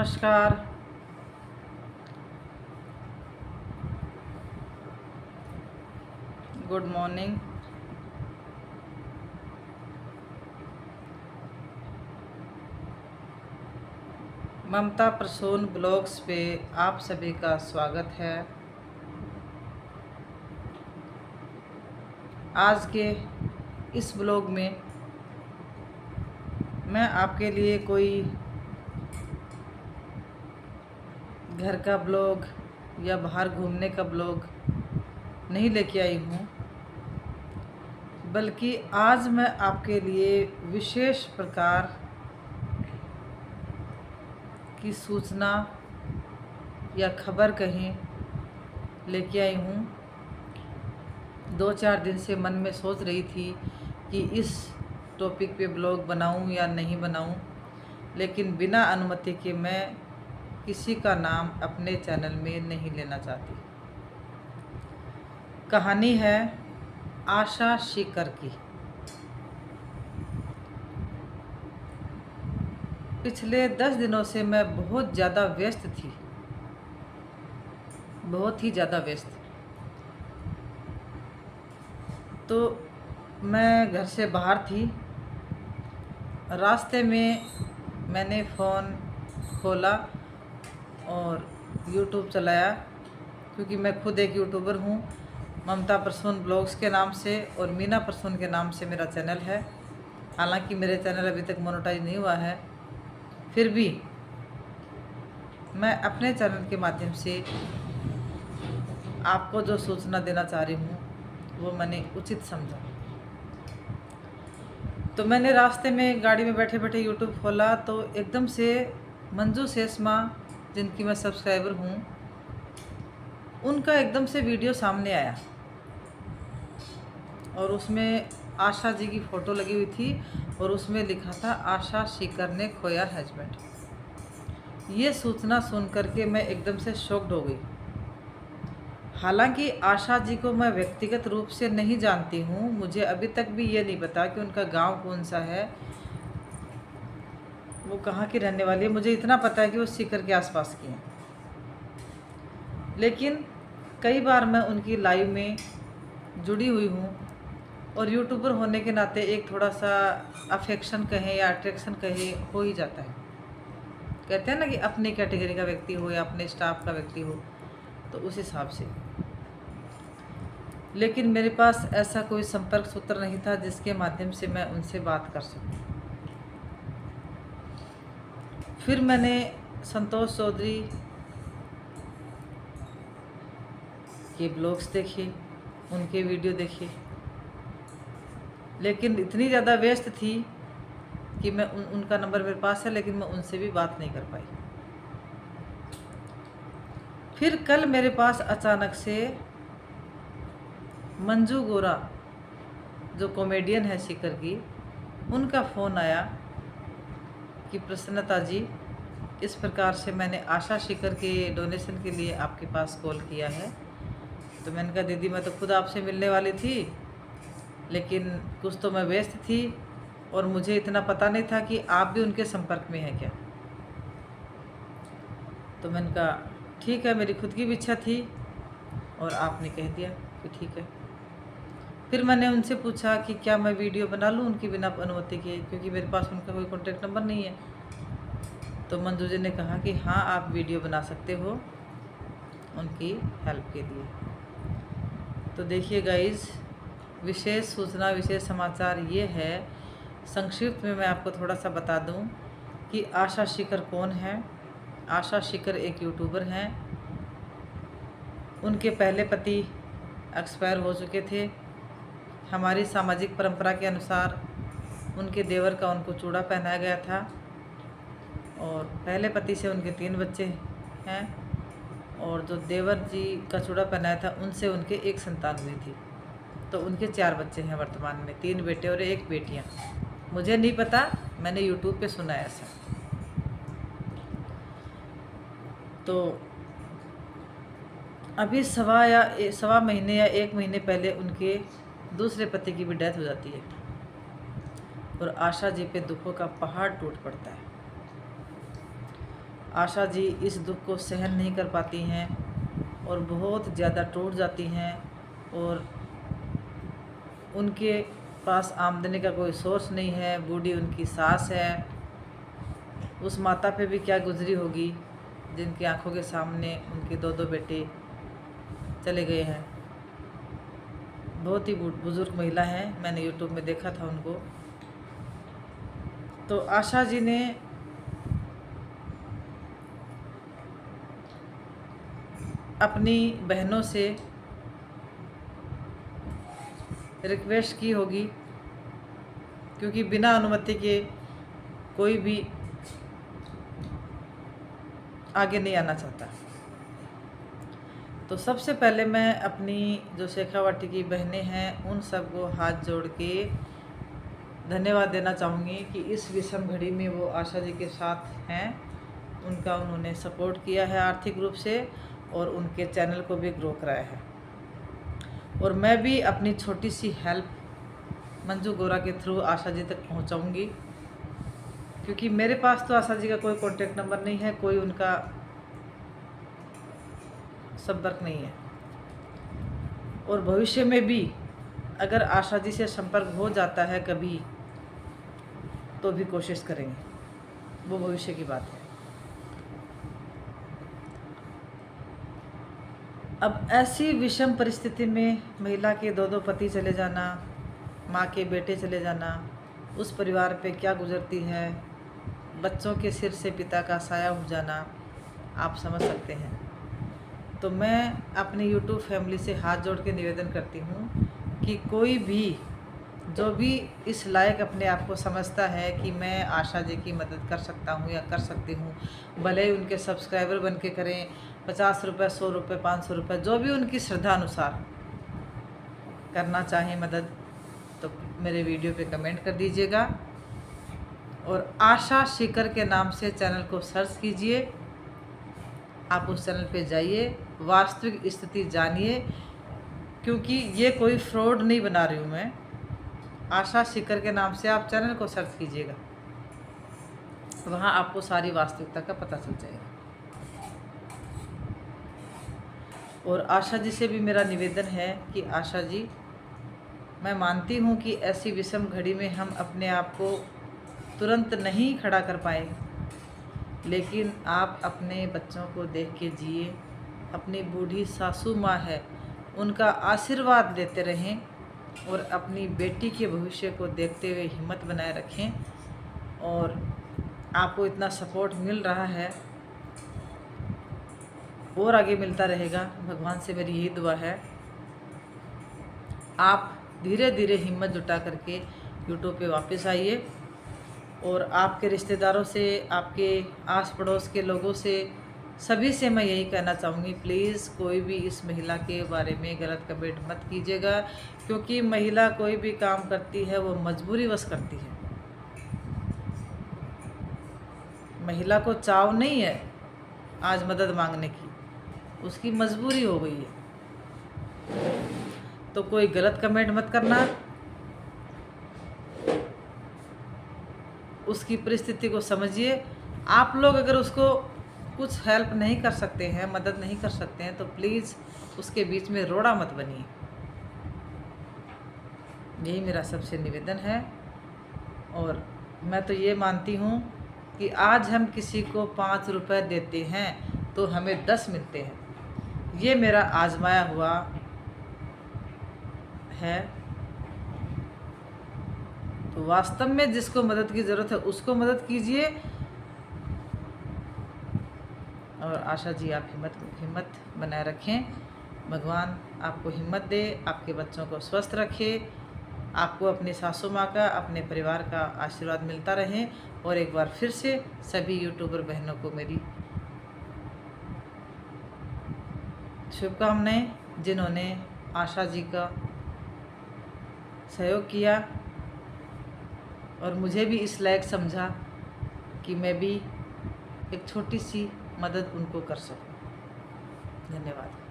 नमस्कार। Good morning. Mamta Prasoon blogs पे आप सभी का स्वागत है। आज के इस ब्लॉग में मैं आपके लिए कोई घर का ब्लॉग या बाहर घूमने का ब्लॉग नहीं लेके आई हूँ, बल्कि आज मैं आपके लिए विशेष प्रकार की सूचना या खबर कहीं लेके आई हूँ। 2-4 दिन से मन में सोच रही थी कि इस टॉपिक पे ब्लॉग बनाऊँ या नहीं बनाऊँ, लेकिन बिना अनुमति के मैं किसी का नाम अपने चैनल में नहीं लेना चाहती। कहानी है आशा सीकर की। पिछले 10 दिनों से मैं बहुत ज़्यादा व्यस्त थी, बहुत ही ज़्यादा व्यस्त। तो मैं घर से बाहर थी। रास्ते में मैंने फ़ोन खोला और यूट्यूब चलाया, क्योंकि मैं खुद एक यूट्यूबर हूँ। ममता प्रसून ब्लॉग्स के नाम से और मीना प्रसून के नाम से मेरा चैनल है। हालांकि मेरे चैनल अभी तक मोनेटाइज नहीं हुआ है, फिर भी मैं अपने चैनल के माध्यम से आपको जो सूचना देना चाह रही हूँ वो मैंने उचित समझा। तो मैंने रास्ते में गाड़ी में बैठे बैठे यूट्यूब खोला तो एकदम से मंजू शेषमा, जिनकी मैं सब्सक्राइबर हूँ, उनका एकदम से वीडियो सामने आया और उसमें आशा जी की फ़ोटो लगी हुई थी और उसमें लिखा था आशा सीकर ने खोया हस्बैंड। ये सूचना सुन करके मैं एकदम से शॉक्ड हो गई। हालांकि आशा जी को मैं व्यक्तिगत रूप से नहीं जानती हूँ, मुझे अभी तक भी ये नहीं पता कि उनका गांव कौन सा है, वो कहाँ की रहने वाली है। मुझे इतना पता है कि वो सीकर के आसपास की हैं। लेकिन कई बार मैं उनकी लाइव में जुड़ी हुई हूँ और यूट्यूबर होने के नाते एक थोड़ा सा अफेक्शन कहें या अट्रैक्शन कहें हो ही जाता है। कहते हैं ना कि अपनी कैटेगरी का व्यक्ति हो या अपने स्टाफ का व्यक्ति हो, तो उस हिसाब से। लेकिन मेरे पास ऐसा कोई संपर्क सूत्र नहीं था जिसके माध्यम से मैं उनसे बात कर सकूं। फिर मैंने संतोष चौधरी के ब्लॉग्स देखे, उनके वीडियो देखे, लेकिन इतनी ज़्यादा व्यस्त थी कि मैं उनका नंबर मेरे पास है, लेकिन मैं उनसे भी बात नहीं कर पाई। फिर कल मेरे पास अचानक से मंजू गोरा, जो कॉमेडियन है सीकर की, उनका फ़ोन आया कि प्रसन्नता जी, इस प्रकार से मैंने आशा सीकर के डोनेशन के लिए आपके पास कॉल किया है। तो मैंने कहा दीदी, मैं तो खुद आपसे मिलने वाली थी, लेकिन कुछ तो मैं व्यस्त थी और मुझे इतना पता नहीं था कि आप भी उनके संपर्क में हैं क्या। तो मैंने कहा ठीक है, मेरी खुद की भी इच्छा थी और आपने कह दिया कि ठीक है। फिर मैंने उनसे पूछा कि क्या मैं वीडियो बना लूँ उनकी बिना अनुमति के, क्योंकि मेरे पास उनका कोई कॉन्टेक्ट नंबर नहीं है। तो मंजू जी ने कहा कि हाँ, आप वीडियो बना सकते हो उनकी हेल्प के लिए। तो देखिए गाइज, विशेष सूचना, विशेष समाचार ये है। संक्षिप्त में मैं आपको थोड़ा सा बता दूं कि आशा सीकर कौन है। आशा सीकर एक यूट्यूबर हैं। उनके पहले पति एक्सपायर हो चुके थे। हमारी सामाजिक परंपरा के अनुसार उनके देवर का उनको चूड़ा पहनाया गया था और पहले पति से उनके 3 बच्चे हैं और जो देवर जी का चूड़ा पहनाया था उनसे उनके एक संतान हुई थी। तो उनके 4 बच्चे हैं वर्तमान में, 3 बेटे और 1 बेटियां। मुझे नहीं पता, मैंने यूट्यूब पे सुना ऐसा। तो अभी सवा महीने या 1 महीने पहले उनके दूसरे पति की भी डेथ हो जाती है और आशा जी पे दुखों का पहाड़ टूट पड़ता है। आशा जी इस दुख को सहन नहीं कर पाती हैं और बहुत ज़्यादा टूट जाती हैं, और उनके पास आमदनी का कोई सोर्स नहीं है। बूढ़ी उनकी सास है, उस माता पे भी क्या गुजरी होगी जिनकी आंखों के सामने उनके दो बेटे चले गए हैं। बहुत ही बुजुर्ग महिला है, मैंने यूट्यूब में देखा था उनको। तो आशा जी ने अपनी बहनों से रिक्वेस्ट की होगी, क्योंकि बिना अनुमति के कोई भी आगे नहीं आना चाहता। तो सबसे पहले मैं अपनी जो शेखावाटी की बहनें हैं उन सबको हाथ जोड़ के धन्यवाद देना चाहूँगी कि इस विषम घड़ी में वो आशा जी के साथ हैं। उनका उन्होंने सपोर्ट किया है आर्थिक रूप से, और उनके चैनल को भी ग्रो कराया है। और मैं भी अपनी छोटी सी हेल्प मंजू गोरा के थ्रू आशा जी तक पहुंचाऊंगी, क्योंकि मेरे पास तो आशा जी का कोई कॉन्टेक्ट नंबर नहीं है, कोई उनका संपर्क नहीं है। और भविष्य में भी अगर आशा जी से संपर्क हो जाता है कभी, तो भी कोशिश करेंगे, वो भविष्य की बात है। अब ऐसी विषम परिस्थिति में महिला के दो पति चले जाना, माँ के बेटे चले जाना, उस परिवार पे क्या गुजरती है, बच्चों के सिर से पिता का साया हो जाना, आप समझ सकते हैं। तो मैं अपनी YouTube फैमिली से हाथ जोड़ के निवेदन करती हूँ कि कोई भी जो भी इस लायक अपने आप को समझता है कि मैं आशा जी की मदद कर सकता हूँ या कर सकती हूँ, भले ही उनके सब्सक्राइबर बन के करें, 50 रुपये, 100 रुपये, 500 रुपये, जो भी उनकी श्रद्धा अनुसार करना चाहें मदद, तो मेरे वीडियो पे कमेंट कर दीजिएगा। और आशा शिकर के नाम से चैनल को सर्च कीजिए, आप उस चैनल पे जाइए, वास्तविक स्थिति जानिए, क्योंकि ये कोई फ्रॉड नहीं बना रही हूँ मैं। आशा शिकर के नाम से आप चैनल को सर्च कीजिएगा, वहाँ आपको सारी वास्तविकता का पता चल जाएगा। और आशा जी से भी मेरा निवेदन है कि आशा जी, मैं मानती हूँ कि ऐसी विषम घड़ी में हम अपने आप को तुरंत नहीं खड़ा कर पाए, लेकिन आप अपने बच्चों को देख के जिए। अपनी बूढ़ी सासू माँ है, उनका आशीर्वाद लेते रहें और अपनी बेटी के भविष्य को देखते हुए हिम्मत बनाए रखें। और आपको इतना सपोर्ट मिल रहा है और आगे मिलता रहेगा, भगवान से मेरी यही दुआ है। आप धीरे धीरे हिम्मत जुटा करके यूट्यूब पे वापस आइए, और आपके रिश्तेदारों से, आपके आस पड़ोस के लोगों से, सभी से मैं यही कहना चाहूँगी, प्लीज़ कोई भी इस महिला के बारे में गलत कमेंट मत कीजिएगा, क्योंकि महिला कोई भी काम करती है वो मजबूरीवश करती है। महिला को चाव नहीं है आज मदद मांगने की, उसकी मजबूरी हो गई है। तो कोई गलत कमेंट मत करना, उसकी परिस्थिति को समझिए। आप लोग अगर उसको कुछ हेल्प नहीं कर सकते हैं, मदद नहीं कर सकते हैं, तो प्लीज़ उसके बीच में रोड़ा मत बनिए। यही मेरा सबसे निवेदन है। और मैं तो ये मानती हूँ कि आज हम किसी को 5 रुपए देते हैं तो हमें 10 मिलते हैं। ये मेरा आजमाया हुआ है। तो वास्तव में जिसको मदद की ज़रूरत है उसको मदद कीजिए। और आशा जी, आप हिम्मत बनाए रखें, भगवान आपको हिम्मत दे, आपके बच्चों को स्वस्थ रखे, आपको अपनी सासू माँ का, अपने परिवार का आशीर्वाद मिलता रहे। और एक बार फिर से सभी यूट्यूबर बहनों को मेरी शुभकामनाएं, जिन्होंने आशा जी का सहयोग किया और मुझे भी इस लायक समझा कि मैं भी एक छोटी सी मदद उनको कर सकूं। धन्यवाद।